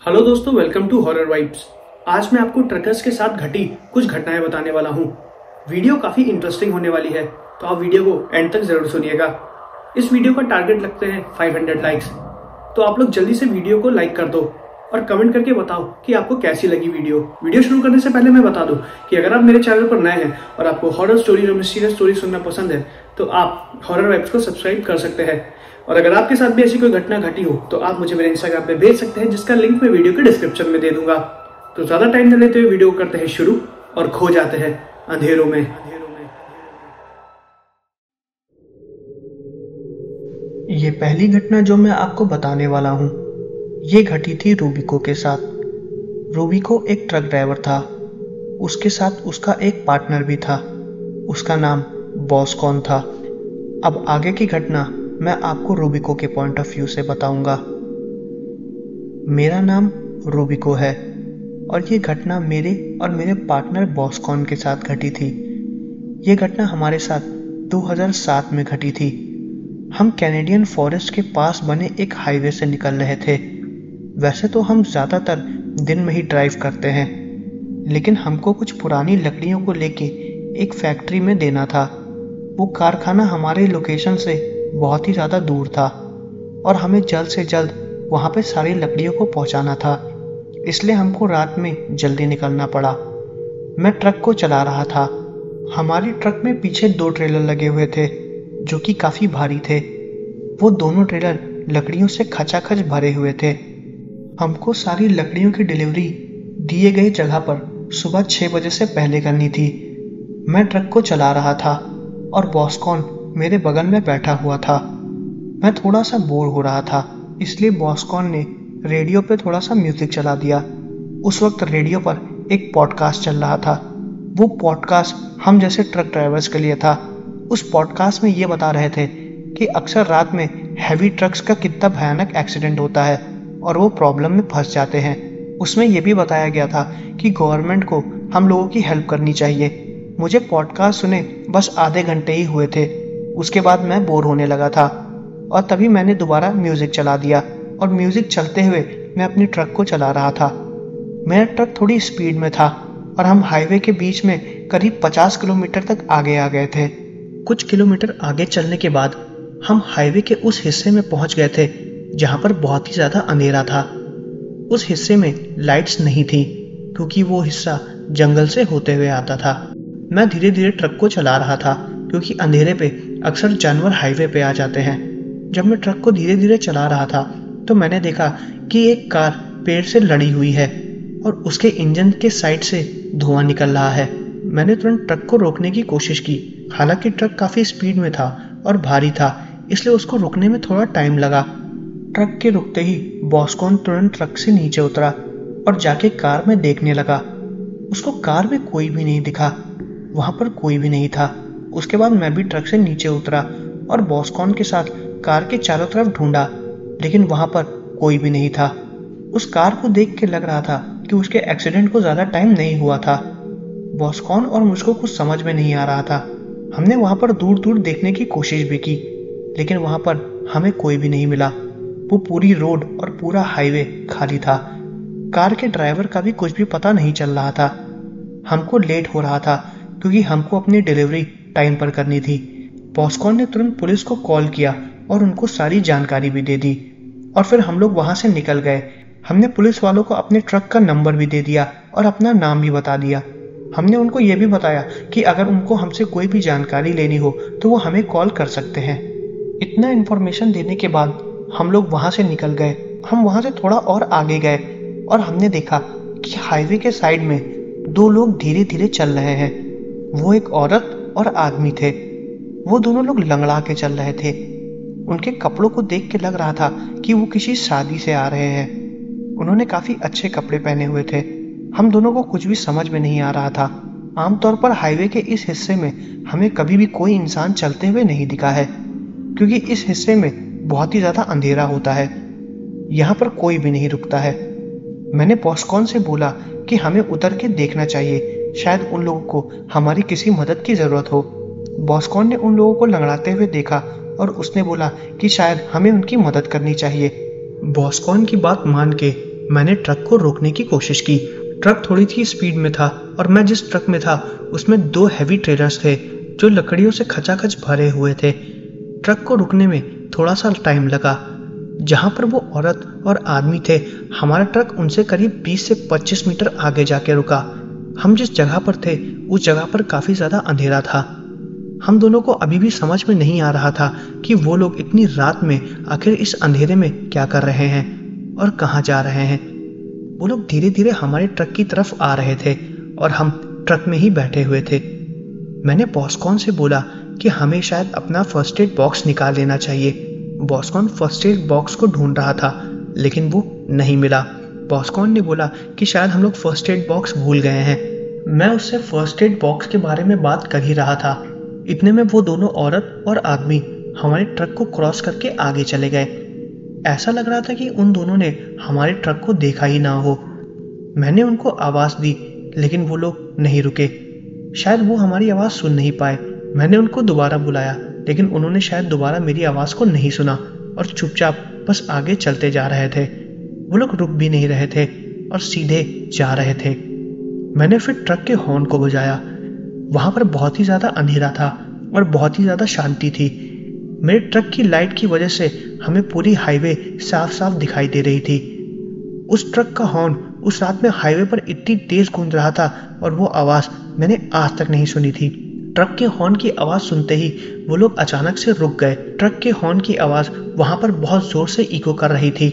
Hello दोस्तों, welcome to horror vibes. आज मैं आपको ट्रकर्स के साथ घटी कुछ घटनाएं बताने वाला हूँ। वीडियो काफी इंटरेस्टिंग होने वाली है, तो आप वीडियो को एंड तक जरूर सुनिएगा। इस वीडियो का टारगेट लगते हैं 500 लाइक्स, तो आप लोग जल्दी से वीडियो को लाइक कर दो और कमेंट करके बताओ कि आपको कैसी लगी वीडियो शुरू करने से पहले मैं बता दूं कि अगर आप मेरे चैनल पर नए हैं और आपको हॉरर स्टोरी और मिस्टीरियस स्टोरी सुनना पसंद है तो आप हॉरर वाइब्स को सब्सक्राइब कर सकते हैं। और अगर आपके साथ भी ऐसी कोई घटना घटी हो तो आप मुझे मेरे इंस्टाग्राम पे भेज सकते हैं, जिसका लिंक मैं वीडियो के डिस्क्रिप्शन में दे दूंगा। तो ज्यादा टाइम न लेते हुए वीडियो करते हैं शुरू और खो जाते हैं अंधेरों में। ये पहली घटना जो मैं आपको बताने वाला हूँ, ये घटी थी रूबिको के साथ। रूबिको एक ट्रक ड्राइवर था। उसके साथ उसका एक पार्टनर भी था। उसका नाम बॉसकॉन था। अब आगे की घटना मैं आपको रूबिको के पॉइंट ऑफ व्यू से बताऊंगा। मेरा नाम रूबिको है और ये घटना मेरे और मेरे पार्टनर बॉसकॉन के साथ घटी थी। ये घटना हमारे साथ 2007 में घटी थी। हम कैनेडियन फॉरेस्ट के पास बने एक हाईवे से निकल रहे थे। वैसे तो हम ज़्यादातर दिन में ही ड्राइव करते हैं, लेकिन हमको कुछ पुरानी लकड़ियों को लेके एक फैक्ट्री में देना था। वो कारखाना हमारे लोकेशन से बहुत ही ज़्यादा दूर था और हमें जल्द से जल्द वहाँ पे सारी लकड़ियों को पहुँचाना था, इसलिए हमको रात में जल्दी निकलना पड़ा। मैं ट्रक को चला रहा था। हमारी ट्रक में पीछे 2 ट्रेलर लगे हुए थे जो कि काफ़ी भारी थे। वो दोनों ट्रेलर लकड़ियों से खचाखच भरे हुए थे। हमको सारी लकड़ियों की डिलीवरी दिए गए जगह पर सुबह 6 बजे से पहले करनी थी। मैं ट्रक को चला रहा था और बॉसकॉन मेरे बगल में बैठा हुआ था। मैं थोड़ा सा बोर हो रहा था, इसलिए बॉसकॉन ने रेडियो पे थोड़ा सा म्यूजिक चला दिया। उस वक्त रेडियो पर एक पॉडकास्ट चल रहा था। वो पॉडकास्ट हम जैसे ट्रक ड्राइवर्स के लिए था। उस पॉडकास्ट में ये बता रहे थे कि अक्सर रात में हैवी ट्रक्स का कितना भयानक एक्सीडेंट होता है और वो प्रॉब्लम में फंस जाते हैं। उसमें यह भी बताया गया था कि गवर्नमेंट को हम लोगों की हेल्प करनी चाहिए। मुझे पॉडकास्ट सुने बस आधे घंटे ही हुए थे। उसके बाद मैं बोर होने लगा था और तभी मैंने दोबारा म्यूजिक चला दिया और म्यूजिक चलते हुए मैं अपनी ट्रक को चला रहा था। मेरा ट्रक थोड़ी स्पीड में था और हम हाईवे के बीच में करीब 50 किलोमीटर तक आगे आ गए थे। कुछ किलोमीटर आगे चलने के बाद हम हाईवे के उस हिस्से में पहुंच गए थे जहां पर बहुत ही ज़्यादा अंधेरा था। उस हिस्से में लाइट्स नहीं थी क्योंकि वो हिस्सा जंगल से होते हुए आता था। मैं धीरे धीरे ट्रक को चला रहा था क्योंकि अंधेरे पे अक्सर जानवर हाईवे पे आ जाते हैं। जब मैं ट्रक को धीरे धीरे चला रहा था तो मैंने देखा कि एक कार पेड़ से लड़ी हुई है और उसके इंजन के साइड से धुआं निकल रहा है। मैंने तुरंत ट्रक को रोकने की कोशिश की। हालांकि ट्रक काफ़ी स्पीड में था और भारी था, इसलिए उसको रुकने में थोड़ा टाइम लगा। ट्रक के रुकते ही बॉसकॉन तुरंत ट्रक से नीचे उतरा और जाके कार में देखने लगा। उसको कार में कोई भी नहीं दिखा, वहां पर कोई भी नहीं था। उसके बाद मैं भी ट्रक से नीचे उतरा और बॉसकॉन के साथ कार के चारों तरफ ढूंढा, लेकिन वहां पर कोई भी नहीं था। उस कार को देख के लग रहा था कि उसके एक्सीडेंट को ज़्यादा टाइम नहीं हुआ था। बॉसकॉन और मुझको कुछ समझ में नहीं आ रहा था। हमने वहां पर दूर दूर देखने की कोशिश भी की, लेकिन वहां पर हमें कोई भी नहीं मिला। वो पूरी रोड और पूरा हाईवे खाली था। कार के ड्राइवर का भी कुछ भी पता नहीं चल रहा था। हमको लेट हो रहा था क्योंकि हमको अपनी डिलीवरी टाइम पर करनी थी। बॉसकॉन ने तुरंत पुलिस को कॉल किया और उनको सारी जानकारी भी दे दी और फिर हम लोग वहां से निकल गए। हमने पुलिस वालों को अपने ट्रक का नंबर भी दे दिया और अपना नाम भी बता दिया। हमने उनको ये भी बताया कि अगर उनको हमसे कोई भी जानकारी लेनी हो तो वो हमें कॉल कर सकते हैं। इतना इन्फॉर्मेशन देने के बाद हम लोग वहां से निकल गए। हम वहां से थोड़ा और आगे गए और हमने देखा कि हाईवे के साइड में 2 लोग धीरे धीरे चल रहे हैं। वो एक औरत और आदमी थे। वो दोनों लोग लंगड़ा के चल रहे थे। उनके कपड़ों को देख के लग रहा था कि वो किसी शादी से आ रहे हैं। उन्होंने काफी अच्छे कपड़े पहने हुए थे। हम दोनों को कुछ भी समझ में नहीं आ रहा था। आमतौर पर हाईवे के इस हिस्से में हमें कभी भी कोई इंसान चलते हुए नहीं दिखा है क्योंकि इस हिस्से में बहुत ही ज़्यादा अंधेरा होता है। यहाँ पर कोई भी नहीं रुकता है। मैंने बॉसकॉन से बोला कि हमें उतर के देखना चाहिए, शायद उन लोगों को हमारी किसी मदद की ज़रूरत हो। बॉसकॉन ने उन लोगों को लंगड़ाते हुए देखा और उसने बोला कि शायद हमें उनकी मदद करनी चाहिए। बॉसकॉन की बात मान के मैंने ट्रक को रोकने की कोशिश की। ट्रक थोड़ी सी स्पीड में था और मैं जिस ट्रक में था उसमें 2 हैवी ट्रेलर्स थे जो लकड़ियों से खचाखच भरे हुए थे। ट्रक को रुकने में थोड़ा सा टाइम लगा। जहां पर वो औरत और आदमी थे, हमारा ट्रक उनसे करीब 20 से 25 मीटर आगे जाके रुका। हम जिस जगह पर थे उस जगह पर काफी ज्यादा अंधेरा था। हम दोनों को अभी भी समझ में नहीं आ रहा था कि वो लोग इतनी रात में आखिर इस अंधेरे में क्या कर रहे हैं और कहाँ जा रहे हैं। वो लोग धीरे धीरे हमारे ट्रक की तरफ आ रहे थे और हम ट्रक में ही बैठे हुए थे। मैंने बॉसकॉन से बोला कि हमें शायद अपना फर्स्ट एड बॉक्स निकाल लेना चाहिए। बॉसकॉन फर्स्ट एड बॉक्स को ढूंढ रहा था लेकिन वो नहीं मिला। बॉसकॉन ने बोला कि शायद हम लोग फर्स्ट एड बॉक्स भूल गए हैं। मैं उससे फर्स्ट एड बॉक्स के बारे में बात कर ही रहा था, इतने में वो दोनों औरत और आदमी हमारे ट्रक को क्रॉस करके आगे चले गए। ऐसा लग रहा था कि उन दोनों ने हमारे ट्रक को देखा ही ना हो। मैंने उनको आवाज दी लेकिन वो लोग नहीं रुके। शायद वो हमारी आवाज सुन नहीं पाए। मैंने उनको दोबारा बुलाया लेकिन उन्होंने शायद दोबारा मेरी आवाज को नहीं सुना और चुपचाप बस आगे चलते जा रहे थे। वो लोग रुक भी नहीं रहे थे और सीधे जा रहे थे। मैंने फिर ट्रक के हॉर्न को बजाया। वहां पर बहुत ही ज्यादा अंधेरा था और बहुत ही ज्यादा शांति थी। मेरे ट्रक की लाइट की वजह से हमें पूरी हाईवे साफ साफ दिखाई दे रही थी। उस ट्रक का हॉर्न उस रात में हाईवे पर इतनी तेज गूंज रहा था और वो आवाज मैंने आज तक नहीं सुनी थी। ट्रक के हॉर्न की आवाज सुनते ही वो लोग अचानक से रुक गए। ट्रक के हॉर्न की आवाज वहां पर बहुत जोर से इको कर रही थी।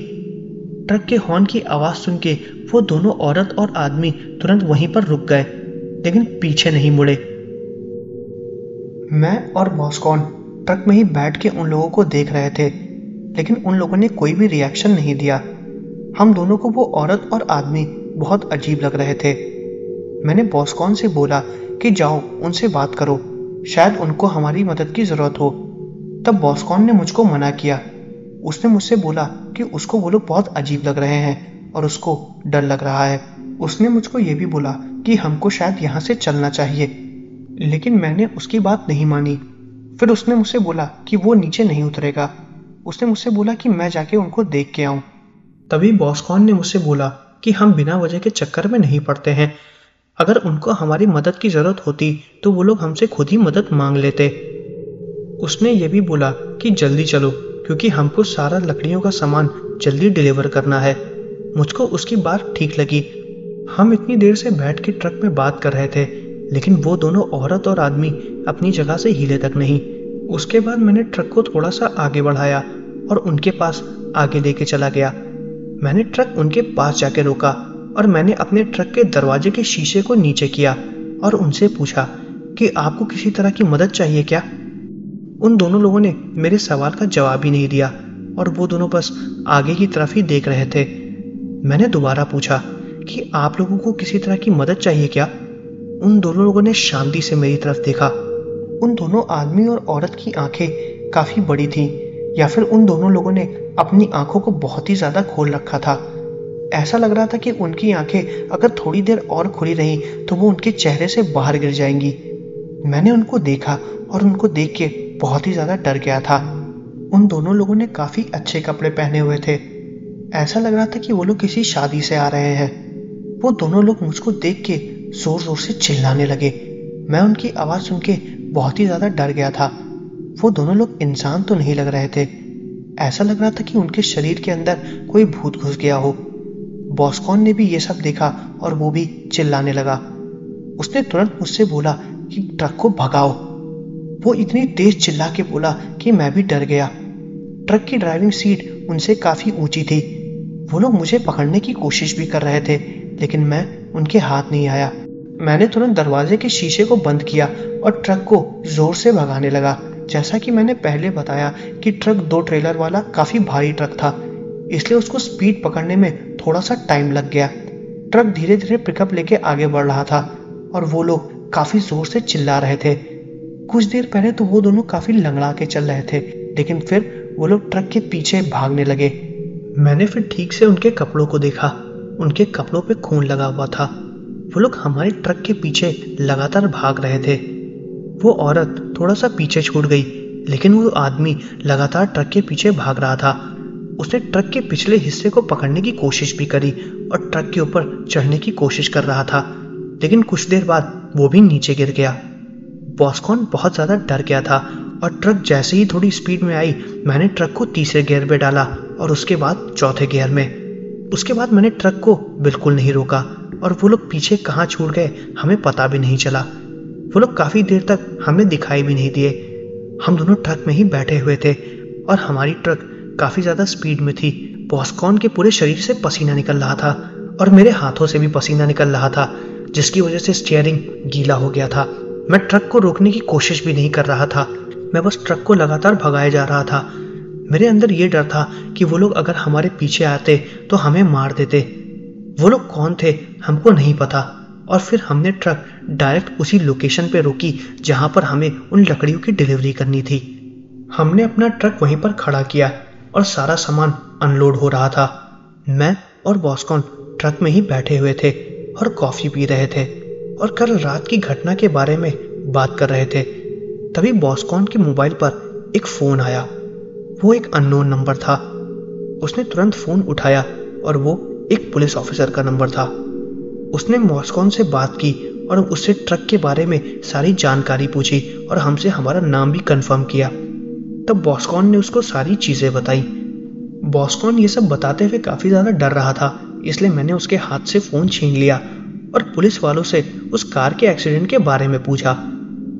ट्रक के हॉर्न की आवाज सुन के वो दोनों औरत और आदमी तुरंत वहीं पर रुक गए लेकिन पीछे नहीं मुड़े। मैं और बॉसकॉन ट्रक में ही बैठ के उन लोगों को देख रहे थे लेकिन उन लोगों ने कोई भी रिएक्शन नहीं दिया। हम दोनों को वो औरत और आदमी बहुत अजीब लग रहे थे। मैंने बॉसकॉन से बोला कि जाओ उनसे बात करो, शायद उनको हमारी मदद की जरूरत हो। तब बॉसकॉन ने मुझको मना किया। उसने मुझसे बोला कि उसको वो लोग बहुत अजीब लग रहे हैं और उसको डर लग रहा है। उसने मुझको ये भी बोला कि हमको शायद यहाँ से चलना चाहिए लेकिन मैंने उसकी बात नहीं मानी। फिर उसने मुझसे बोला कि वो नीचे नहीं उतरेगा। उसने मुझसे बोला कि मैं जाके उनको देख के आऊं। तभी बॉसकॉन ने मुझसे बोला कि हम बिना वजह के चक्कर में नहीं पड़ते हैं। अगर उनको हमारी मदद की जरूरत होती तो वो लोग हमसे खुद ही मदद मांग लेते। उसने ये भी बोला कि जल्दी चलो क्योंकि हमको सारा लकड़ियों का सामान जल्दी डिलीवर करना है। मुझको उसकी बात ठीक लगी। हम इतनी देर से बैठ के ट्रक में बात कर रहे थे लेकिन वो दोनों औरत और आदमी अपनी जगह से हिले तक नहीं। उसके बाद मैंने ट्रक को थोड़ा सा आगे बढ़ाया और उनके पास आगे लेके चला गया। मैंने ट्रक उनके पास जाके रोका और मैंने अपने ट्रक के दरवाजे के शीशे को नीचे किया और उनसे पूछा कि आपको किसी तरह की मदद चाहिए क्या। उन दोनों लोगों ने मेरे सवाल का जवाब ही नहीं दिया और वो दोनों बस आगे की तरफ ही देख रहे थे। मैंने दोबारा पूछा कि आप लोगों को किसी तरह की मदद चाहिए क्या। उन दोनों लोगों ने शांति से मेरी तरफ देखा। उन दोनों आदमी और औरत की आंखें काफी बड़ी थी या फिर उन दोनों लोगों ने अपनी आंखों को बहुत ही ज्यादा खोल रखा था। ऐसा लग रहा था कि उनकी आंखें अगर थोड़ी देर और खुली रही तो वो उनके चेहरे से बाहर गिर जाएंगी। मैंने उनको देखा और उनको देख के बहुत ही ज्यादा डर गया था। उन दोनों लोगों ने काफी अच्छे कपड़े पहने हुए थे। ऐसा लग रहा था कि वो लोग किसी शादी से आ रहे हैं। वो दोनों लोग मुझको देख के जोर जोर से चिल्लाने लगे। मैं उनकी आवाज सुन के बहुत ही ज्यादा डर गया था। वो दोनों लोग इंसान तो नहीं लग रहे थे। ऐसा लग रहा था कि उनके शरीर के अंदर कोई भूत घुस गया हो। बॉसकॉन ने भी ये सब देखा और वो भी चिल्लाने लगा। उसने तुरंत मुझसे बोला कि ट्रक को भगाओ। वो इतनी तेज चिल्ला के बोला कि मैं भी डर गया। ट्रक की ड्राइविंग सीट उनसे काफी ऊंची थी। वो लोग मुझे पकड़ने की कोशिश भी कर रहे थे लेकिन मैं उनके हाथ नहीं आया। मैंने तुरंत दरवाजे के शीशे को बंद किया और ट्रक को जोर से भगाने लगा। जैसा कि मैंने पहले बताया कि ट्रक 2 ट्रेलर वाला काफी भारी ट्रक था, इसलिए उसको स्पीड पकड़ने में थोड़ा सा टाइम लग गया। ट्रक धीरे धीरे पिकअप लेके आगे बढ़ रहा था और वो लोग काफी जोर से चिल्ला रहे थे। कुछ देर पहले तो वो दोनों काफी लंगड़ा के चल रहे थे लेकिन फिर वो लोग ट्रक के पीछे भागने लगे। मैंने फिर ठीक से उनके कपड़ों को देखा। उनके कपड़ों पे खून लगा हुआ था। वो लोग हमारे ट्रक के पीछे लगातार भाग रहे थे। वो औरत थोड़ा सा पीछे छूट गई लेकिन वो आदमी लगातार ट्रक के पीछे भाग रहा था। उसने ट्रक के पिछले हिस्से को पकड़ने की कोशिश भी करी और ट्रक के ऊपर चढ़ने की कोशिश कर रहा था, लेकिन कुछ देर बाद वो भी नीचे गिर गया। बॉस्कॉन बहुत ज़्यादा डर गया था और ट्रक जैसे ही थोड़ी स्पीड में आई, मैंने ट्रक को तीसरे गियर में डाला और उसके बाद चौथे गियर में। उसके बाद मैंने ट्रक को बिल्कुल नहीं रोका और वो लोग पीछे कहाँ छूट गए हमें पता भी नहीं चला। वो लोग काफ़ी देर तक हमें दिखाई भी नहीं दिए। हम दोनों ट्रक में ही बैठे हुए थे और हमारी ट्रक काफ़ी ज़्यादा स्पीड में थी। बॉस्कॉन के पूरे शरीर से पसीना निकल रहा था और मेरे हाथों से भी पसीना निकल रहा था, जिसकी वजह से स्टीयरिंग गीला हो गया था। मैं ट्रक को रोकने की कोशिश भी नहीं कर रहा था, मैं बस ट्रक को लगातार भगाए जा रहा था। मेरे अंदर ये डर था कि वो लोग अगर हमारे पीछे आते तो हमें मार देते। वो लोग कौन थे हमको नहीं पता और फिर हमने ट्रक डायरेक्ट उसी लोकेशन पे रोकी जहाँ पर हमें उन लकड़ियों की डिलीवरी करनी थी। हमने अपना ट्रक वहीं पर खड़ा किया और सारा सामान अनलोड हो रहा था। मैं और बॉस्कॉन ट्रक में ही बैठे हुए थे और कॉफ़ी पी रहे थे और कल रात की घटना के बारे में बात कर रहे थे। तभी बॉस्कॉन के मोबाइल पर एक फ़ोन आया। वो एक अननोन नंबर था। उसने तुरंत फ़ोन उठाया और वो एक पुलिस ऑफिसर का नंबर था। उसने बॉस्कॉन से बात की और उससे ट्रक के बारे में सारी जानकारी पूछी और हमसे हमारा नाम भी कंफर्म किया। तब बॉस्कॉन ने उसको सारी चीज़ें बताई। बॉस्कॉन ये सब बताते हुए काफ़ी ज़्यादा डर रहा था, इसलिए मैंने उसके हाथ से फ़ोन छीन लिया और पुलिस वालों से उस कार के एक्सीडेंट के बारे में पूछा।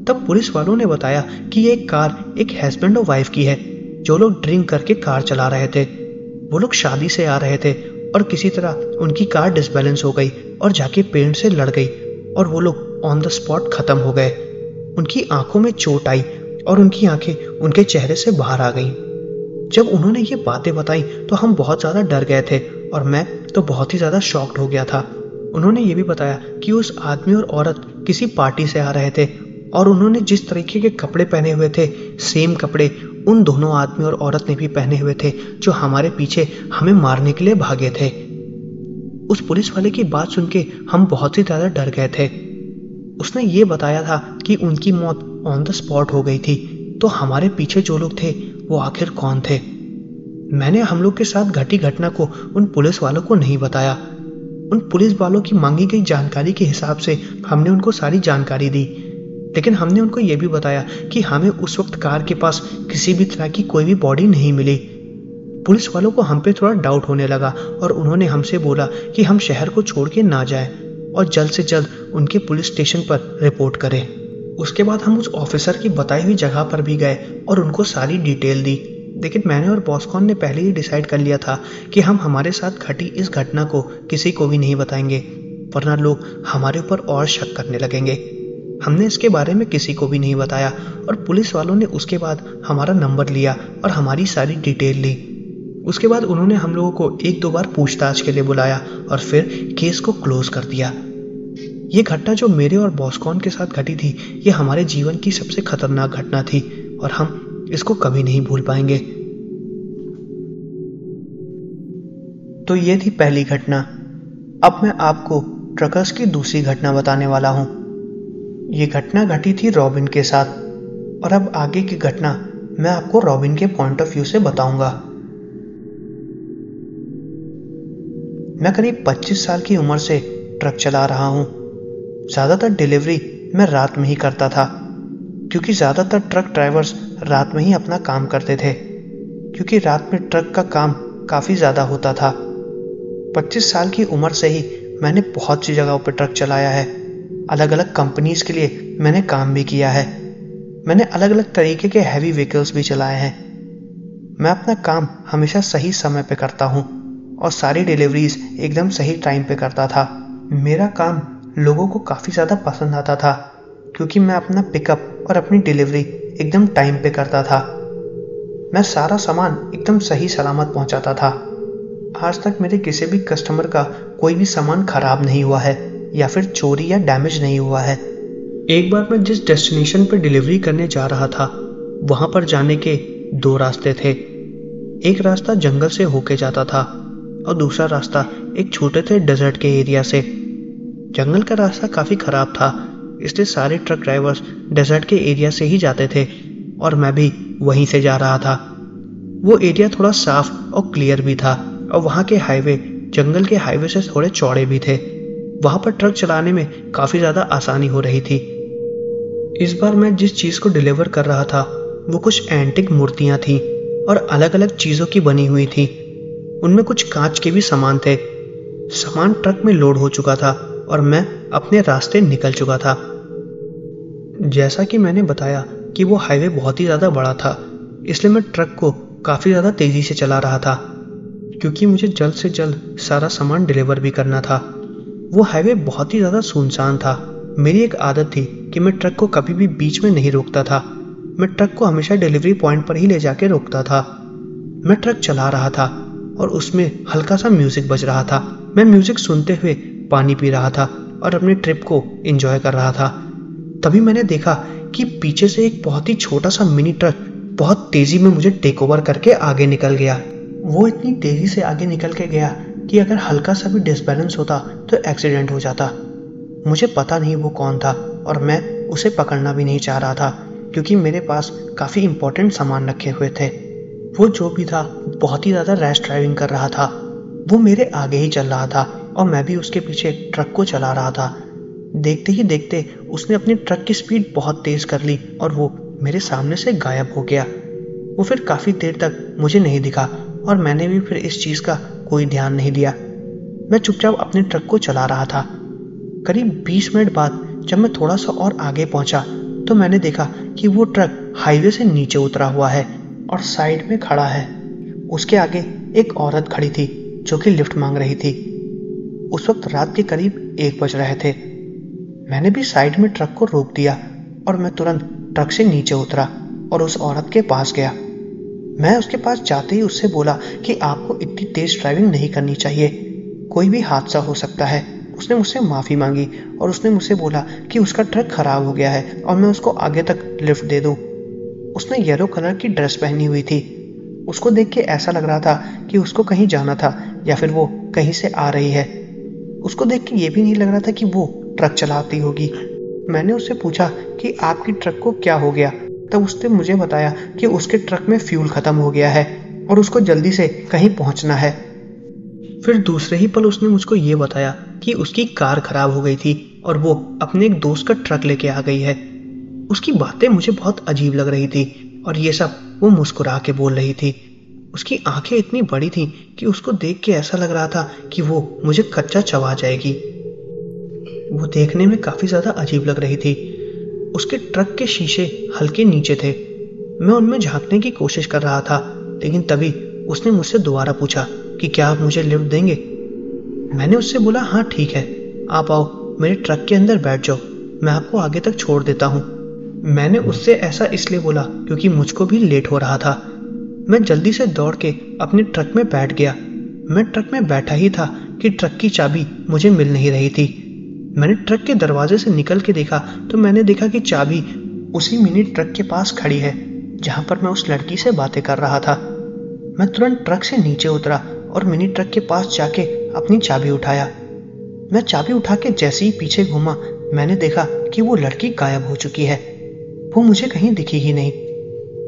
तब पुलिस वालों ने बताया कि ये कार एक हस्बैंड और वाइफ की है जो लोग ड्रिंक करके कार चला रहे थे। वो लोग शादी से आ रहे थे और किसी तरह उनकी कार डिसबैलेंस हो गई और जाके पेड़ से लड़ गई और वो लोग ऑन द स्पॉट ख़त्म हो गए। उनकी आंखों में चोट आई और उनकी आंखें उनके चेहरे से बाहर आ गईं। जब उन्होंने ये बातें बताई तो हम बहुत ज़्यादा डर गए थे और मैं तो बहुत ही ज़्यादा शॉक्ड हो गया था। उन्होंने ये भी बताया कि उस आदमी और औरत किसी पार्टी से आ रहे थे और उन्होंने जिस तरीके के कपड़े पहने हुए थे, सेम कपड़े उन दोनों आदमी और औरत ने भी पहने हुए थे जो हमारे पीछे हमें मारने के लिए भागे थे। उस पुलिस वाले की बात सुन के हम बहुत ही ज़्यादा डर गए थे। उसने ये बताया था कि उनकी मौत ऑन द स्पॉट हो गई थी, तो हमारे पीछे जो लोग थे वो आखिर कौन थे। मैंने हम लोग के साथ घटी घटना को उन पुलिस वालों को नहीं बताया। उन पुलिस वालों की मांगी गई जानकारी के हिसाब से हमने उनको सारी जानकारी दी, लेकिन हमने उनको ये भी बताया कि हमें उस वक्त कार के पास किसी भी तरह की कोई भी बॉडी नहीं मिली। पुलिस वालों को हम पे थोड़ा डाउट होने लगा और उन्होंने हमसे बोला कि हम शहर को छोड़ के ना जाएं और जल्द से जल्द उनके पुलिस स्टेशन पर रिपोर्ट करें। उसके बाद हम उस ऑफिसर की बताई हुई जगह पर भी गए और उनको सारी डिटेल दी, लेकिन मैंने और बॉस्कॉन ने पहले ही डिसाइड कर लिया था कि हम हमारे साथ घटी इस घटना को किसी को भी नहीं बताएंगे, वरना लोग हमारे ऊपर और शक करने लगेंगे। हमने इसके बारे में किसी को भी नहीं बताया और पुलिस वालों ने उसके बाद हमारा नंबर लिया और हमारी सारी डिटेल ली। उसके बाद उन्होंने हम लोगों को 1-2 बार पूछताछ के लिए बुलाया और फिर केस को क्लोज कर दिया। ये घटना जो मेरे और बॉस्कॉन के साथ घटी थी, ये हमारे जीवन की सबसे खतरनाक घटना थी और हम इसको कभी नहीं भूल पाएंगे। तो ये थी पहली घटना। अब मैं आपको ट्रकर्स की दूसरी घटना बताने वाला हूँ। ये घटना घटी थी रॉबिन के साथ और अब आगे की घटना मैं आपको रॉबिन के पॉइंट ऑफ व्यू से बताऊंगा। मैं करीब 25 साल की उम्र से ट्रक चला रहा हूँ। ज़्यादातर डिलीवरी मैं रात में ही करता था, क्योंकि ज़्यादातर ट्रक ड्राइवर्स रात में ही अपना काम करते थे, क्योंकि रात में ट्रक का काम काफ़ी ज़्यादा होता था। 25 साल की उम्र से ही मैंने बहुत सी जगहों पर ट्रक चलाया है। अलग अलग कंपनीज़ के लिए मैंने काम भी किया है। मैंने अलग अलग तरीके के हैवी व्हीकल्स भी चलाए हैं। मैं अपना काम हमेशा सही समय पे करता हूँ और सारी डिलीवरीज एकदम सही टाइम पे करता था। मेरा काम लोगों को काफ़ी ज़्यादा पसंद आता था, क्योंकि मैं अपना पिकअप और अपनी डिलीवरी एकदम टाइम पे करता था। मैं सारा सामान एकदम सही सलामत पहुँचाता था। आज तक मेरे किसी भी कस्टमर का कोई भी सामान ख़राब नहीं हुआ है या फिर चोरी या डैमेज नहीं हुआ है। एक बार मैं जिस डेस्टिनेशन पर डिलीवरी करने जा रहा था, वहाँ पर जाने के 2 रास्ते थे। एक रास्ता जंगल से होके जाता था और दूसरा रास्ता एक छोटे से डेजर्ट के एरिया से। जंगल का रास्ता काफ़ी ख़राब था, इसलिए सारे ट्रक ड्राइवर्स डेजर्ट के एरिया से ही जाते थे और मैं भी वहीं से जा रहा था। वो एरिया थोड़ा साफ और क्लियर भी था और वहाँ के हाईवे जंगल के हाईवे से थोड़े चौड़े भी थे। वहाँ पर ट्रक चलाने में काफ़ी ज़्यादा आसानी हो रही थी। इस बार मैं जिस चीज़ को डिलीवर कर रहा था वो कुछ एंटिक मूर्तियाँ थीं और अलग अलग चीज़ों की बनी हुई थी। उनमें कुछ कांच के भी सामान थे। सामान ट्रक में लोड हो चुका था और मैं अपने रास्ते निकल चुका था। जैसा कि मैंने बताया कि वो हाईवे बहुत ही ज़्यादा बड़ा था, इसलिए मैं ट्रक को काफ़ी ज़्यादा तेज़ी से चला रहा था क्योंकि मुझे जल्द से जल्द सारा सामान डिलीवर भी करना था। वो हाईवे बहुत ही ज़्यादा सुनसान था। मेरी एक आदत थी कि मैं ट्रक को कभी भी बीच में नहीं रोकता था। मैं ट्रक को हमेशा डिलीवरी पॉइंट पर ही ले जाके रोकता था। मैं ट्रक चला रहा था और उसमें हल्का सा म्यूज़िक बज रहा था। मैं म्यूज़िक सुनते हुए पानी पी रहा था और अपनी ट्रिप को एंजॉय कर रहा था। तभी मैंने देखा कि पीछे से एक बहुत ही छोटा सा मिनी ट्रक बहुत तेज़ी में मुझे टेक ओवर करके आगे निकल गया। वो इतनी तेज़ी से आगे निकल के गया कि अगर हल्का सा भी डिसबैलेंस होता तो एक्सीडेंट हो जाता। मुझे पता नहीं वो कौन था और मैं उसे पकड़ना भी नहीं चाह रहा था क्योंकि मेरे पास काफ़ी इम्पोर्टेंट सामान रखे हुए थे। वो जो भी था बहुत ही ज़्यादा रैश ड्राइविंग कर रहा था। वो मेरे आगे ही चल रहा था और मैं भी उसके पीछे ट्रक को चला रहा था। देखते ही देखते उसने अपनी ट्रक की स्पीड बहुत तेज़ कर ली और वो मेरे सामने से गायब हो गया। वो फिर काफ़ी देर तक मुझे नहीं दिखा और मैंने भी फिर इस चीज़ का कोई ध्यान नहीं दिया। मैं चुपचाप अपने ट्रक को चला रहा था। करीब 20 मिनट बाद जब मैं थोड़ा सा और आगे पहुंचा तो मैंने देखा कि वो ट्रक हाईवे से नीचे उतरा हुआ है और साइड में खड़ा है। उसके आगे एक औरत खड़ी थी जो कि लिफ्ट मांग रही थी। उस वक्त रात के करीब 1 बज रहे थे। मैंने भी साइड में ट्रक को रोक दिया और मैं तुरंत ट्रक से नीचे उतरा और उस औरत के पास गया। मैं उसके पास जाते ही उससे बोला कि आपको इतनी तेज ड्राइविंग नहीं करनी चाहिए, कोई भी हादसा हो सकता है। उसने मुझसे माफ़ी मांगी और उसने मुझसे बोला कि उसका ट्रक खराब हो गया है और मैं उसको आगे तक लिफ्ट दे दूं। उसने येलो कलर की ड्रेस पहनी हुई थी। उसको देख के ऐसा लग रहा था कि उसको कहीं जाना था या फिर वो कहीं से आ रही है। उसको देख के ये भी नहीं लग रहा था कि वो ट्रक चलाती होगी। मैंने उससे पूछा कि आपकी ट्रक को क्या हो गया, तब उसने मुझे बताया कि उसके ट्रक में फ्यूल खत्म हो गया है और उसको जल्दी से कहीं पहुंचना है। फिर दूसरे ही पल उसने मुझको ये बताया कि उसकी कार खराब हो गई थी और वो अपने एक दोस्त का ट्रक लेके आ गई है। उसकी बातें मुझे बहुत अजीब लग रही थी और ये सब वो मुस्कुरा के बोल रही थी। उसकी आंखें इतनी बड़ी थीं कि उसको देख के ऐसा लग रहा था कि वो मुझे कच्चा चबा जाएगी। वो देखने में काफ़ी ज़्यादा अजीब लग रही थी। उसके ट्रक के शीशे हल्के नीचे थे। मैं उनमें झांकने की कोशिश कर रहा था, लेकिन तभी उसने मुझसे दोबारा पूछा कि क्या आप मुझे लिफ्ट देंगे। मैंने उससे बोला हाँ ठीक है, आप आओ मेरे ट्रक के अंदर बैठ जाओ, मैं आपको आगे तक छोड़ देता हूँ। मैंने उससे ऐसा इसलिए बोला क्योंकि मुझको भी लेट हो रहा था। मैं जल्दी से दौड़ के अपने ट्रक में बैठ गया। मैं ट्रक में बैठा ही था कि ट्रक की चाबी मुझे मिल नहीं रही थी। मैंने ट्रक के दरवाजे से निकल के देखा तो मैंने देखा कि चाबी उसी मिनी ट्रक के पास खड़ी है जहां पर मैं उस लड़की से बातें कर रहा था। मैं तुरंत ट्रक से नीचे उतरा और मिनी ट्रक के पास जाके अपनी चाबी उठाया। मैं चाबी उठा के जैसे ही पीछे घूमा, मैंने देखा कि वो लड़की गायब हो चुकी है। वो मुझे कहीं दिखी ही नहीं।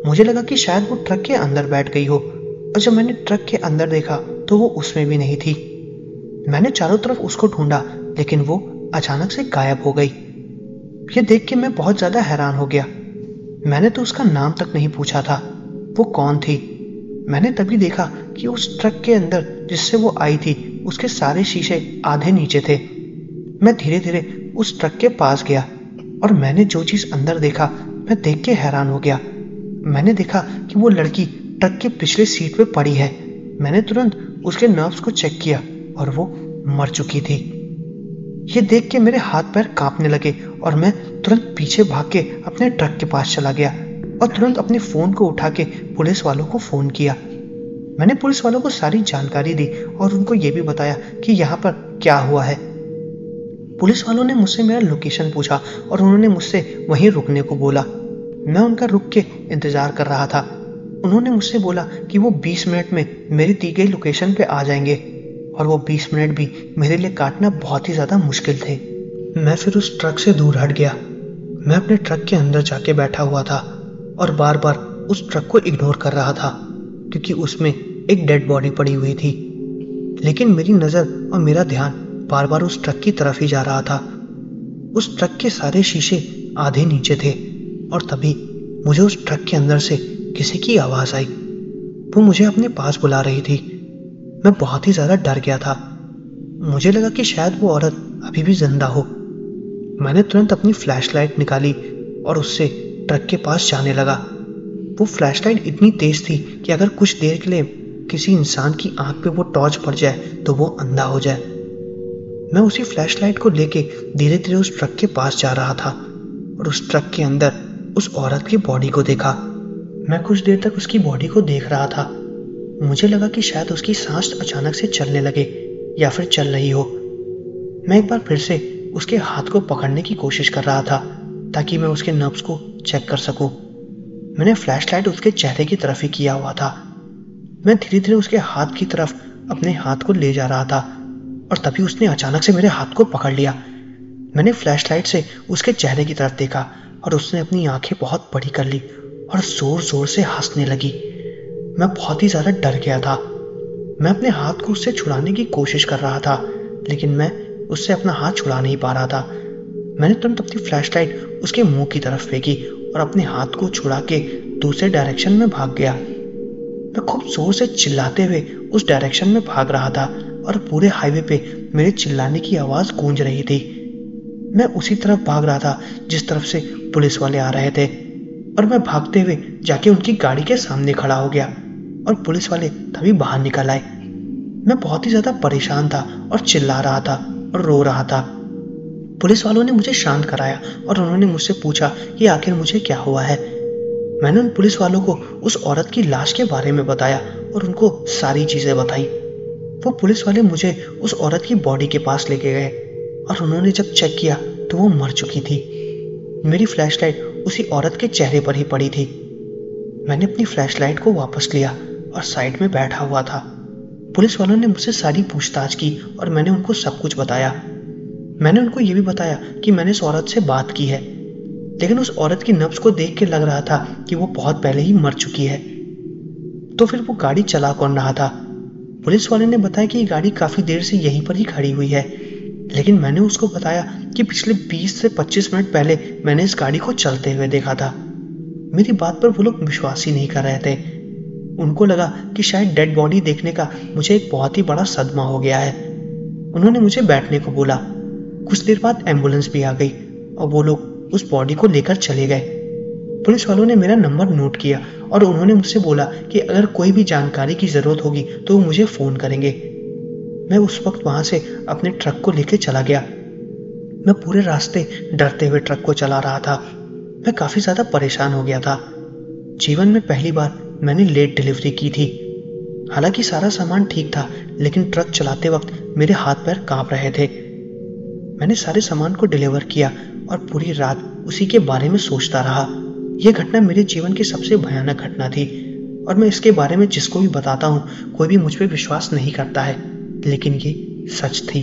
मुझे लगा कि शायद वो ट्रक के अंदर बैठ गई हो और जब मैंने ट्रक के अंदर देखा तो वो उसमें भी नहीं थी। मैंने चारों तरफ उसको ढूंढा लेकिन वो अचानक से गायब हो गई। ये देख के मैं बहुत ज्यादा हैरान हो गया। मैंने तो उसका नाम तक नहीं पूछा था, वो कौन थी। मैंने तभी देखा कि उस ट्रक के अंदर जिससे वो आई थी उसके सारे शीशे आधे नीचे थे। मैं धीरे धीरे उस ट्रक के पास गया और मैंने जो चीज अंदर देखा मैं देख के हैरान हो गया। मैंने देखा कि वो लड़की ट्रक के पिछले सीट पे पड़ी है। मैंने तुरंत उसके नर्व्स को चेक किया और वो मर चुकी थी। ये देख के मेरे हाथ पैर कांपने लगे और मैं तुरंत पीछे भाग के अपने ट्रक के पास चला गया और तुरंत अपने फोन को उठा के पुलिस वालों को फोन किया। मैंने पुलिस वालों को सारी जानकारी दी और उनको ये भी बताया कि यहाँ पर क्या हुआ है। पुलिस वालों ने मुझसे मेरा लोकेशन पूछा और उन्होंने मुझसे वहीं रुकने को बोला। मैं उनका रुक के इंतजार कर रहा था। उन्होंने मुझसे बोला कि वो 20 मिनट में मेरी दी गई लोकेशन पे आ जाएंगे और वो 20 मिनट भी मेरे लिए काटना बहुत ही ज़्यादा मुश्किल थे। मैं फिर उस ट्रक से दूर हट गया। मैं अपने ट्रक के अंदर जाके बैठा हुआ था और बार बार उस ट्रक को इग्नोर कर रहा था। क्योंकि उसमें एक डेड बॉडी पड़ी हुई थी। लेकिन मेरी नज़र और मेरा ध्यान बार बार उस ट्रक की तरफ ही जा रहा था। उस ट्रक के सारे शीशे आधे नीचे थे और तभी मुझे उस ट्रक के अंदर से किसी की आवाज़ आई। वो मुझे अपने पास बुला रही थी। मैं बहुत ही ज़्यादा डर गया था। मुझे लगा कि शायद वो औरत अभी भी जिंदा हो। मैंने तुरंत अपनी फ्लैशलाइट निकाली और उससे ट्रक के पास जाने लगा। वो फ्लैशलाइट इतनी तेज थी कि अगर कुछ देर के लिए किसी इंसान की आंख पे वो टॉर्च पड़ जाए तो वो अंधा हो जाए। मैं उसी फ्लैशलाइट को लेके धीरे धीरे उस ट्रक के पास जा रहा था और उस ट्रक के अंदर उस औरत की बॉडी को देखा। मैं कुछ देर तक उसकी बॉडी को देख रहा था। मुझे लगा कि शायद उसकी सांस अचानक से चलने लगे या फिर चल रही हो। मैं एक बार फिर से उसके हाथ को पकड़ने की कोशिश कर रहा था ताकि मैं उसके नब्ज को चेक कर सकूं। मैंने फ्लैशलाइट उसके चेहरे की तरफ ही किया हुआ था। मैं धीरे धीरे उसके हाथ की तरफ अपने हाथ को ले जा रहा था और तभी उसने अचानक से मेरे हाथ को पकड़ लिया। मैंने फ्लैशलाइट से उसके चेहरे की तरफ देखा और उसने अपनी आंखें बहुत बड़ी कर ली और जोर जोर से हंसने लगी। मैं बहुत ही ज़्यादा डर गया था। मैं अपने हाथ को उससे छुड़ाने की कोशिश कर रहा था लेकिन मैं उससे अपना हाथ छुड़ा नहीं पा रहा था। मैंने तुरंत अपनी फ्लैशलाइट उसके मुंह की तरफ फेंकी और अपने हाथ को छुड़ा के दूसरे डायरेक्शन में भाग गया। मैं खूब जोर से चिल्लाते हुए उस डायरेक्शन में भाग रहा था और पूरे हाईवे पे मेरे चिल्लाने की आवाज़ गूंज रही थी। मैं उसी तरफ भाग रहा था जिस तरफ से पुलिस वाले आ रहे थे और मैं भागते हुए जाके उनकी गाड़ी के सामने खड़ा हो गया और पुलिस वाले तभी बाहर निकल आए। मैं बहुत ही ज़्यादा परेशान था और चिल्ला रहा था और रो रहा था। पुलिस वालों ने मुझे शांत कराया और उन्होंने मुझसे पूछा कि आखिर मुझे क्या हुआ है। मैंने उन पुलिस वालों को उस औरत की लाश के बारे में बताया और उनको सारी चीज़ें बताई। वो पुलिस वाले मुझे उस औरत की बॉडी के पास लेके गए और उन्होंने जब चेक किया तो वो मर चुकी थी। मेरी फ्लैशलाइट उसी औरत के चेहरे पर ही पड़ी थी। मैंने अपनी फ्लैशलाइट को वापस लिया और साइड में बैठा हुआ था। पुलिस वालों ने मुझसे सारी पूछताछ की और मैंने उनको सब कुछ बताया। मैंने उनको ये भी बताया कि मैंने उस औरत से बात की है लेकिन उस औरत की नब्ज को देख के लग रहा था कि वो बहुत पहले ही मर चुकी है। तो फिर वो गाड़ी चला कौन रहा था? पुलिस वाले ने बताया कि ये गाड़ी काफ़ी देर से यहीं पर ही खड़ी हुई है लेकिन मैंने उसको बताया कि पिछले 20 से 25 मिनट पहले मैंने इस गाड़ी को चलते हुए देखा था। मेरी बात पर वो लोग विश्वास ही नहीं कर रहे थे। उनको लगा कि शायद डेड बॉडी देखने का मुझे एक बहुत ही बड़ा सदमा हो गया है। उन्होंने मुझे बैठने को बोला। कुछ देर बाद एम्बुलेंस भी आ गई और वो लोग उस बॉडी को लेकर चले गए। पुलिस वालों ने मेरा नंबर नोट किया और उन्होंने मुझसे बोला कि अगर कोई भी जानकारी की ज़रूरत होगी तो वो मुझे फ़ोन करेंगे। मैं उस वक्त वहाँ से अपने ट्रक को लेकर चला गया। मैं पूरे रास्ते डरते हुए ट्रक को चला रहा था। मैं काफ़ी ज़्यादा परेशान हो गया था। जीवन में पहली बार मैंने लेट डिलीवरी की थी। हालांकि सारा सामान ठीक था लेकिन ट्रक चलाते वक्त मेरे हाथ पैर कांप रहे थे। मैंने सारे सामान को डिलीवर किया और पूरी रात उसी के बारे में सोचता रहा। यह घटना मेरे जीवन की सबसे भयानक घटना थी और मैं इसके बारे में जिसको भी बताता हूँ कोई भी मुझ पर विश्वास नहीं करता है, लेकिन ये सच थी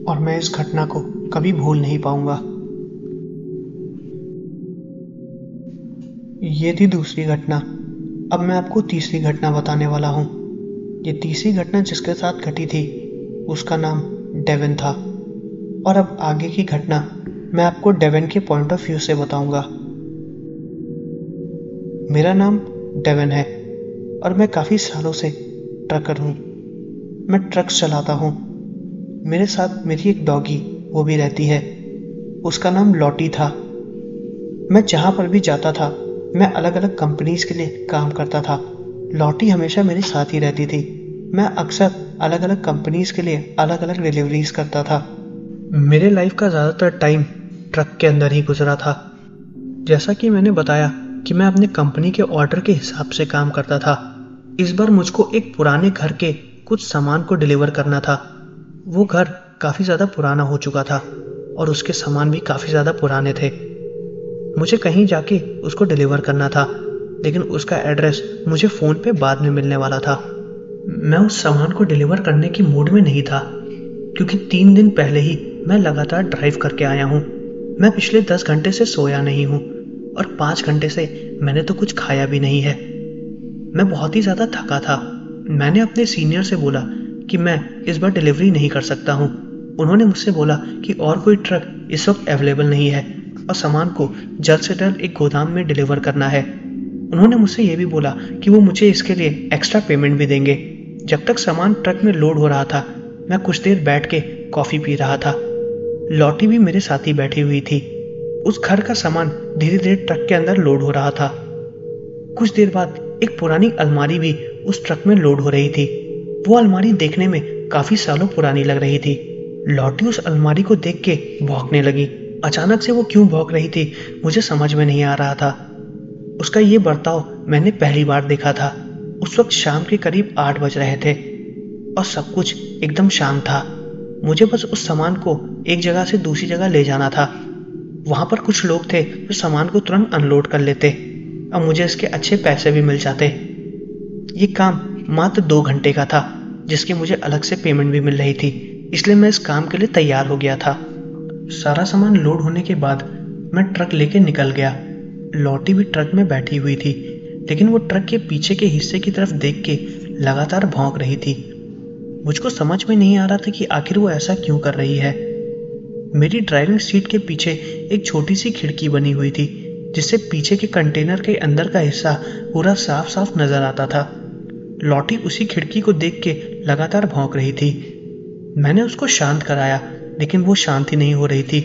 और मैं इस घटना को कभी भूल नहीं पाऊंगा। ये थी दूसरी घटना। अब मैं आपको तीसरी घटना बताने वाला हूँ। ये तीसरी घटना जिसके साथ घटी थी उसका नाम डेविन था और अब आगे की घटना मैं आपको डेविन के पॉइंट ऑफ व्यू से बताऊंगा। मेरा नाम डेविन है और मैं काफ़ी सालों से ट्रकर हूँ। मैं ट्रक्स चलाता हूँ। मेरे साथ मेरी एक डॉगी वो भी रहती है। उसका नाम लॉटी था। मैं जहाँ पर भी जाता था मैं अलग अलग कंपनीज के लिए काम करता था। लॉटी हमेशा मेरे साथ ही रहती थी। मैं अक्सर अलग अलग कंपनीज के लिए अलग अलग डिलीवरीज करता था। मेरे लाइफ का ज़्यादातर टाइम ट्रक के अंदर ही गुजरा था। जैसा कि मैंने बताया कि मैं अपने कंपनी के ऑर्डर के हिसाब से काम करता था। इस बार मुझको एक पुराने घर के कुछ सामान को डिलीवर करना था। वो घर काफ़ी ज़्यादा पुराना हो चुका था और उसके सामान भी काफ़ी ज़्यादा पुराने थे। मुझे कहीं जाके उसको डिलीवर करना था लेकिन उसका एड्रेस मुझे फ़ोन पे बाद में मिलने वाला था। मैं उस सामान को डिलीवर करने की मूड में नहीं था क्योंकि 3 दिन पहले ही मैं लगातार ड्राइव करके आया हूँ। मैं पिछले 10 घंटे से सोया नहीं हूँ और 5 घंटे से मैंने तो कुछ खाया भी नहीं है। मैं बहुत ही ज़्यादा थका था। मैंने अपने सीनियर से बोला कि मैं इस बार डिलीवरी नहीं कर सकता हूँ। उन्होंने मुझसे बोला कि और कोई ट्रक इस वक्त अवेलेबल नहीं है और सामान को जल्द से जल्द एक गोदाम में डिलीवर करना है। उन्होंने मुझसे ये भी बोला कि वो मुझे इसके लिए एक्स्ट्रा पेमेंट भी देंगे। जब तक सामान ट्रक में लोड हो रहा था, मैं कुछ देर बैठ के कॉफ़ी पी रहा था। लॉटी भी मेरे साथ ही बैठी हुई थी। उस घर का सामान धीरे धीरे ट्रक के अंदर लोड हो रहा था। कुछ देर बाद एक पुरानी अलमारी भी उस ट्रक में लोड हो रही थी। वो अलमारी देखने में काफी सालों पुरानी लग रही थी। लॉटी उस अलमारी को देख के भौंकने लगी। अचानक से वो क्यों भौंक रही थी मुझे समझ में नहीं आ रहा था। उसका ये बर्ताव मैंने पहली बार देखा था। उस वक्त शाम के करीब 8 बज रहे थे और सब कुछ एकदम शांत था। मुझे बस उस सामान को एक जगह से दूसरी जगह ले जाना था। वहां पर कुछ लोग थे जो सामान को तुरंत अनलोड कर लेते और मुझे इसके अच्छे पैसे भी मिल जाते। ये काम मात्र 2 घंटे का था जिसकी मुझे अलग से पेमेंट भी मिल रही थी, इसलिए मैं इस काम के लिए तैयार हो गया था। सारा सामान लोड होने के बाद मैं ट्रक लेके निकल गया। लॉटी भी ट्रक में बैठी हुई थी, लेकिन वो ट्रक के पीछे के हिस्से की तरफ देख के लगातार भौंक रही थी। मुझको समझ में नहीं आ रहा था कि आखिर वो ऐसा क्यों कर रही है। मेरी ड्राइविंग सीट के पीछे एक छोटी सी खिड़की बनी हुई थी जिससे पीछे के कंटेनर के अंदर का हिस्सा पूरा साफ साफ नजर आता था। लॉटी उसी खिड़की को देख के लगातार भौंक रही थी। मैंने उसको शांत कराया, लेकिन वो शांत ही नहीं हो रही थी।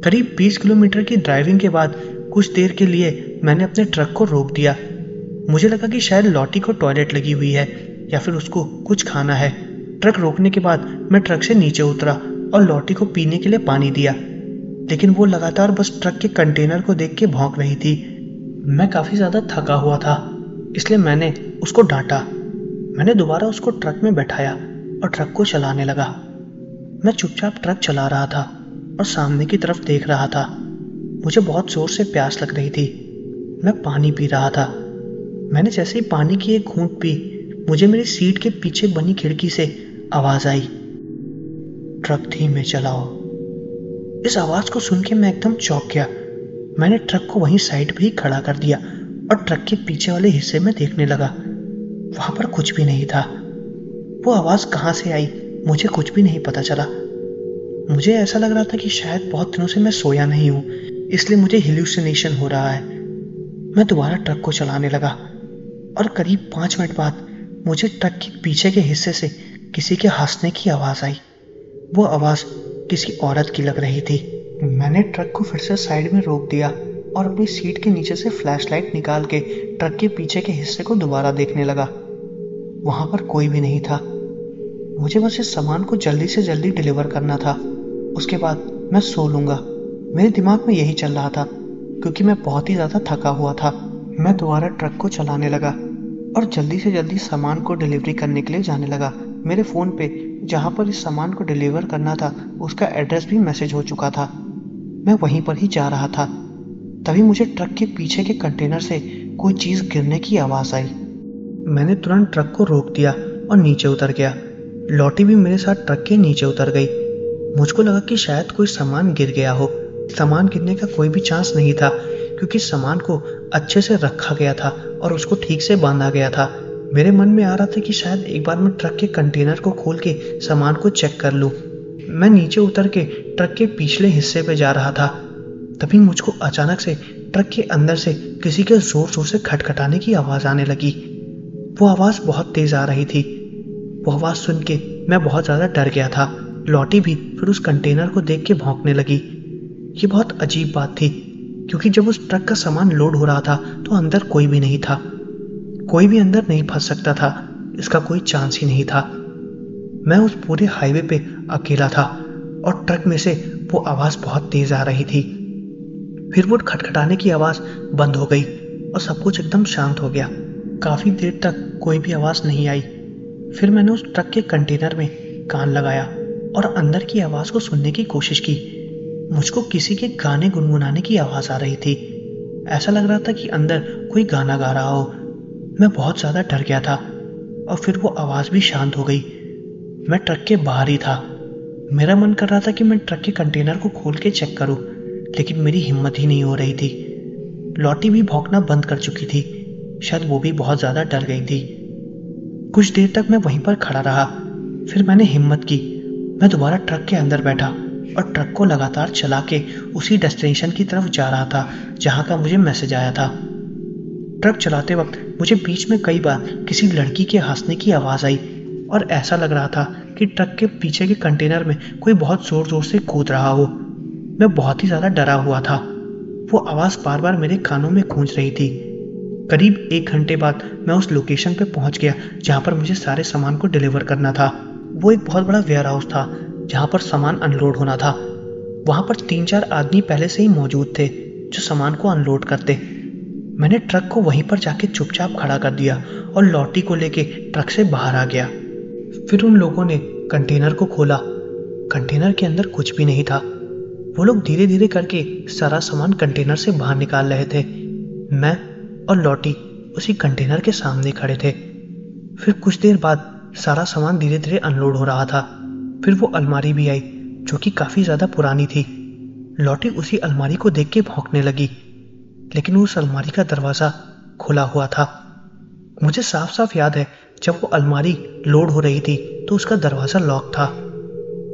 करीब 20 किलोमीटर की ड्राइविंग के बाद कुछ देर के लिए मैंने अपने ट्रक को रोक दिया। मुझे लगा कि शायद लॉटी को टॉयलेट लगी हुई है या फिर उसको कुछ खाना है। ट्रक रोकने के बाद मैं ट्रक से नीचे उतरा और लॉटी को पीने के लिए पानी दिया, लेकिन वो लगातार बस ट्रक के कंटेनर को देख के भौंक रही थी। मैं काफ़ी ज़्यादा थका हुआ था, इसलिए मैंने उसको डांटा। मैंने दोबारा उसको ट्रक में बैठाया और ट्रक को चलाने लगा। मैं चुपचाप ट्रक चला रहा था और सामने की तरफ देख रहा था। मुझे बहुत जोर से प्यास लग रही थी। मैं पानी पी रहा था। मैंने जैसे ही पानी की एक घूंट पी, मुझे मेरी सीट के पीछे बनी खिड़की से आवाज़ आई, ट्रक धीमे चलाओ। इस आवाज़ को सुन के मैं एकदम चौंक गया। मैंने ट्रक को वहीं साइड पे ही खड़ा कर दिया और ट्रक के पीछे वाले हिस्से में देखने लगा। वहां पर कुछ भी नहीं था। वो आवाज़ कहाँ से आई मुझे कुछ भी नहीं पता चला। मुझे ऐसा लग रहा था कि शायद बहुत दिनों से मैं सोया नहीं हूँ, इसलिए मुझे हेलुसिनेशन हो रहा है। मैं दोबारा ट्रक को चलाने लगा और करीब 5 मिनट बाद मुझे ट्रक के पीछे के हिस्से से किसी के हंसने की आवाज़ आई। वो आवाज़ किसी औरत की लग रही थी। मैंने ट्रक को फिर से साइड में रोक दिया और अपनी सीट के नीचे से फ्लैशलाइट निकाल के ट्रक के पीछे के हिस्से को दोबारा देखने लगा। वहां पर कोई भी नहीं था। मुझे बस इस सामान को जल्दी से जल्दी डिलीवर करना था, उसके बाद मैं सो लूंगा। मेरे दिमाग में यही चल रहा था क्योंकि मैं बहुत ही ज़्यादा थका हुआ था। मैं दोबारा ट्रक को चलाने लगा और जल्दी से जल्दी सामान को डिलीवरी करने के लिए जाने लगा। मेरे फ़ोन पे जहाँ पर इस सामान को डिलीवर करना था उसका एड्रेस भी मैसेज हो चुका था। मैं वहीं पर ही जा रहा था। तभी मुझे ट्रक के पीछे के कंटेनर से कोई चीज़ गिरने की आवाज़ आई। मैंने तुरंत ट्रक को रोक दिया और नीचे उतर गया। लॉटी भी मेरे साथ ट्रक के नीचे उतर गई। मुझको लगा कि शायद कोई सामान गिर गया हो। सामान गिरने का कोई भी चांस नहीं था क्योंकि सामान को अच्छे से रखा गया था और उसको ठीक से बांधा गया था। मेरे मन में आ रहा था कि शायद एक बार मैं ट्रक के कंटेनर को खोल के सामान को चेक कर लूं। मैं नीचे उतर के ट्रक के पिछले हिस्से पे जा रहा था। तभी मुझको अचानक से ट्रक के अंदर से किसी के जोर जोर से खटखटाने की आवाज़ आने लगी। वो आवाज़ बहुत तेज आ रही थी। वो आवाज़ सुन के मैं बहुत ज़्यादा डर गया था। लॉटी भी फिर उस कंटेनर को देख के भौंकने लगी। ये बहुत अजीब बात थी क्योंकि जब उस ट्रक का सामान लोड हो रहा था तो अंदर कोई भी नहीं था। कोई भी अंदर नहीं फंस सकता था, इसका कोई चांस ही नहीं था। मैं उस पूरे हाईवे पे अकेला था और ट्रक में से वो आवाज़ बहुत तेज आ रही थी। फिर वो खटखटाने की आवाज़ बंद हो गई और सब कुछ एकदम शांत हो गया। काफ़ी देर तक कोई भी आवाज़ नहीं आई। फिर मैंने उस ट्रक के कंटेनर में कान लगाया और अंदर की आवाज़ को सुनने की कोशिश की। मुझको किसी के गाने गुनगुनाने की आवाज़ आ रही थी। ऐसा लग रहा था कि अंदर कोई गाना गा रहा हो। मैं बहुत ज़्यादा डर गया था और फिर वो आवाज़ भी शांत हो गई। मैं ट्रक के बाहर ही था। मेरा मन कर रहा था कि मैं ट्रक के कंटेनर को खोल के चेक करूं, लेकिन मेरी हिम्मत ही नहीं हो रही थी। लॉटी भी भौंकना बंद कर चुकी थी। शायद वो भी बहुत ज़्यादा डर गई थी। कुछ देर तक मैं वहीं पर खड़ा रहा, फिर मैंने हिम्मत की। मैं दोबारा ट्रक के अंदर बैठा और ट्रक को लगातार चला के उसी डेस्टिनेशन की तरफ जा रहा था जहाँ का मुझे मैसेज आया था। ट्रक चलाते वक्त मुझे बीच में कई बार किसी लड़की के हंसने की आवाज़ आई और ऐसा लग रहा था कि ट्रक के पीछे के कंटेनर में कोई बहुत ज़ोर ज़ोर से कूद रहा हो। मैं बहुत ही ज़्यादा डरा हुआ था। वो आवाज़ बार बार मेरे कानों में गूंज रही थी। करीब 1 घंटे बाद मैं उस लोकेशन पे पहुंच गया जहाँ पर मुझे सारे सामान को डिलीवर करना था। वो एक बहुत बड़ा वेयर हाउस था जहाँ पर सामान अनलोड होना था। वहाँ पर 3-4 आदमी पहले से ही मौजूद थे जो सामान को अनलोड करते। मैंने ट्रक को वहीं पर जाके चुपचाप खड़ा कर दिया और लॉटी को लेके ट्रक से बाहर आ गया। फिर उन लोगों ने कंटेनर को खोला। कंटेनर के अंदर कुछ भी नहीं था। वो लोग धीरे धीरे करके सारा सामान कंटेनर से बाहर निकाल रहे थे। मैं और लॉटी उसी कंटेनर के सामने खड़े थे। फिर कुछ देर बाद सारा सामान धीरे धीरे अनलोड हो रहा था। फिर वो अलमारी भी आई जो कि काफ़ी ज़्यादा पुरानी थी। लॉटी उसी अलमारी को देख के भौंकने लगी, लेकिन उस अलमारी का दरवाज़ा खुला हुआ था। मुझे साफ साफ याद है जब वो अलमारी लोड हो रही थी तो उसका दरवाज़ा लॉक था।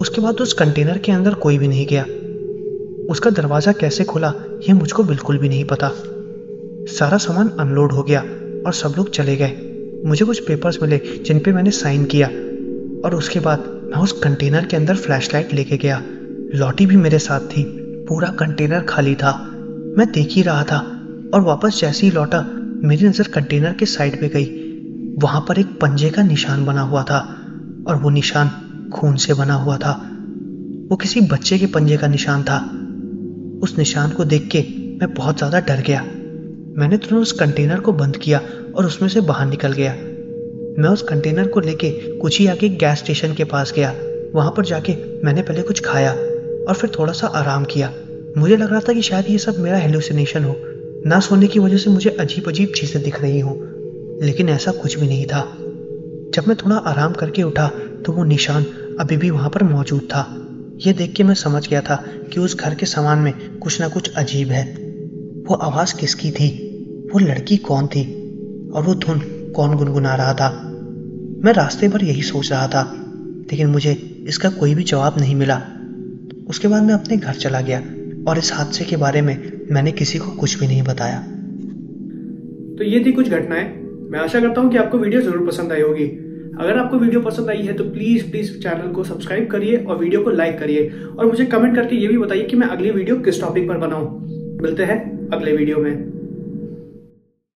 उसके बाद उस कंटेनर के अंदर कोई भी नहीं गया। उसका दरवाज़ा कैसे खुला ये मुझको बिल्कुल भी नहीं पता। सारा सामान अनलोड हो गया और सब लोग चले गए। मुझे कुछ पेपर्स मिले जिन पे मैंने साइन किया और उसके बाद मैं उस कंटेनर के अंदर फ्लैशलाइट लेके गया। लॉटी भी मेरे साथ थी। पूरा कंटेनर खाली था। मैं देख ही रहा था और वापस जैसे ही लौटा मेरी नज़र कंटेनर के साइड पे गई। वहाँ पर एक पंजे का निशान बना हुआ था और वो निशान खून से बना हुआ था। वो किसी बच्चे के पंजे का निशान था। उस निशान को देख के मैं बहुत ज़्यादा डर गया। मैंने तुरंत उस कंटेनर को बंद किया और उसमें से बाहर निकल गया। मैं उस कंटेनर को लेके कुछ ही आगे गैस स्टेशन के पास गया। वहाँ पर जाके मैंने पहले कुछ खाया और फिर थोड़ा सा आराम किया। मुझे लग रहा था कि शायद ये सब मेरा हेलुसिनेशन हो, ना सोने की वजह से मुझे अजीब अजीब चीज़ें दिख रही हों, लेकिन ऐसा कुछ भी नहीं था। जब मैं थोड़ा आराम करके उठा तो वो निशान अभी भी वहाँ पर मौजूद था। ये देख के मैं समझ गया था कि उस घर के सामान में कुछ ना कुछ अजीब है। वो आवाज़ किसकी थी, वो लड़की कौन थी और वो धुन कौन गुनगुना रहा था। मैं रास्ते भर यही सोच रहा था, लेकिन मुझे इसका कोई भी जवाब नहीं मिला। उसके बाद मैं अपने घर चला गया और इस हादसे के बारे में मैंने किसी को कुछ भी नहीं बताया। तो ये थी कुछ घटनाएं। मैं आशा करता हूँ कि आपको वीडियो जरूर पसंद आई होगी। अगर आपको वीडियो पसंद आई है तो प्लीज चैनल को सब्सक्राइब करिए और वीडियो को लाइक करिए और मुझे कमेंट करके ये भी बताइए कि मैं अगली वीडियो किस टॉपिक पर बनाऊं। मिलते हैं अगले वीडियो में।